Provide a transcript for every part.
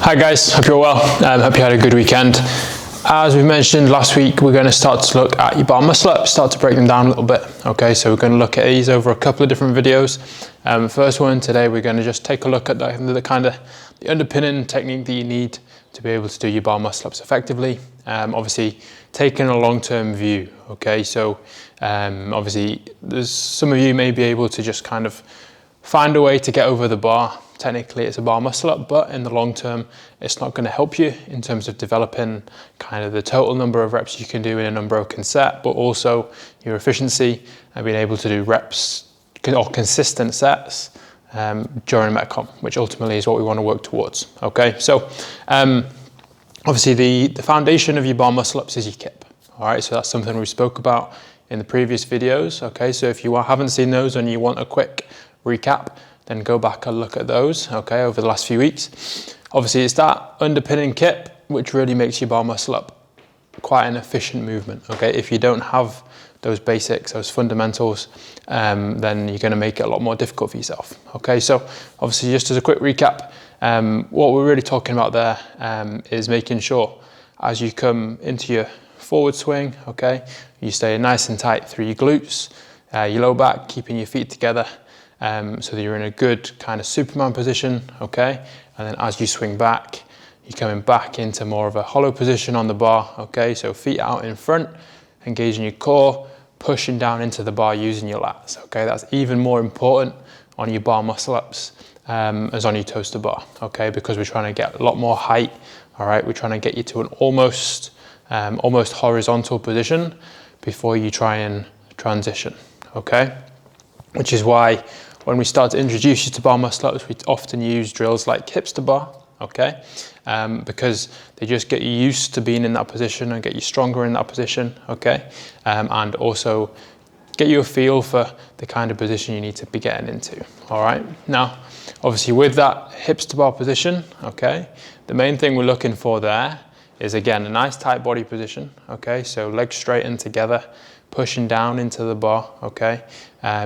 Hi guys, hope you're well. Hope you had a good weekend. As we mentioned last week, we're going to start to look at your bar muscle ups, start to break them down a little bit. Okay, so we're going to look at these over a couple of different videos. First one today, we're going to just take a look at the underpinning technique that you need to be able to do your bar muscle ups effectively. Obviously, taking a long-term view. Okay, so obviously, there's some of you may be able to just kind of find a way to get over the bar. Technically it's a bar muscle up, but in the long term, it's not going to help you in terms of developing kind of the total number of reps you can do in an unbroken set, but also your efficiency and being able to do reps or consistent sets during Metcon, which ultimately is what we want to work towards. Okay, so obviously the foundation of your bar muscle ups is your kip. All right, so that's something we spoke about in the previous videos. Okay, so if you haven't seen those and you want a quick recap, then go back and look at those, okay, over the last few weeks. Obviously, it's that underpinning kip which really makes your bar muscle up quite an efficient movement, okay? If you don't have those basics, those fundamentals, then you're gonna make it a lot more difficult for yourself, okay? So obviously, just as a quick recap, what we're really talking about there is making sure as you come into your forward swing, okay, you stay nice and tight through your glutes, your low back, keeping your feet together, so that you're in a good kind of Superman position, okay? And then as you swing back, you're coming back into more of a hollow position on the bar, okay? So feet out in front, engaging your core, pushing down into the bar using your lats, okay? That's even more important on your bar muscle ups as on your toes to bar, okay? Because we're trying to get a lot more height, all right? We're trying to get you to an almost horizontal position before you try and transition, okay? Which is why when we start to introduce you to bar muscle ups, we often use drills like hips to bar, okay? Because they just get you used to being in that position and get you stronger in that position, okay? And also get you a feel for the kind of position you need to be getting into, all right? Now, obviously with that hips to bar position, okay, the main thing we're looking for there is, again, a nice tight body position, okay? So legs straightened together, pushing down into the bar, okay?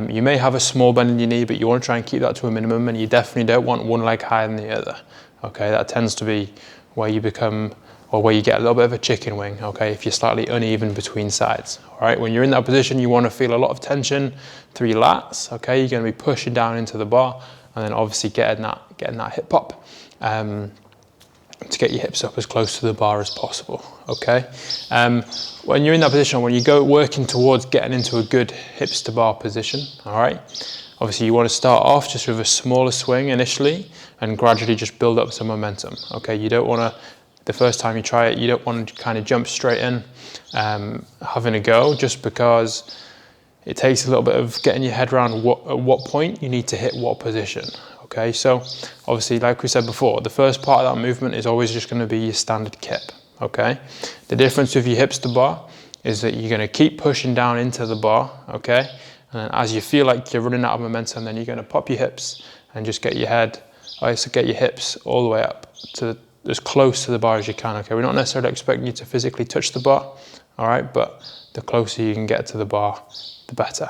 You may have a small bend in your knee, but you want to try and keep that to a minimum, and you definitely don't want one leg higher than the other, okay? That tends to be where you become, or where you get a little bit of a chicken wing, okay? If you're slightly uneven between sides, all right? When you're in that position, you want to feel a lot of tension through your lats, okay? You're going to be pushing down into the bar, and then obviously getting that hip pop, to get your hips up as close to the bar as possible, okay? When you're in that position, when you go working towards getting into a good hips to bar position, all right? Obviously you want to start off just with a smaller swing initially and gradually just build up some momentum, okay? You don't want to, the first time you try it, you don't want to kind of jump straight in, having a go, just because it takes a little bit of getting your head around at what point you need to hit what position. Okay, so obviously, like we said before, the first part of that movement is always just going to be your standard kip, okay? The difference with your hips to bar is that you're going to keep pushing down into the bar, okay? And then as you feel like you're running out of momentum, then you're going to pop your hips and just get your head, so get your hips all the way up to as close to the bar as you can, okay? We're not necessarily expecting you to physically touch the bar, all right? But the closer you can get to the bar, the better,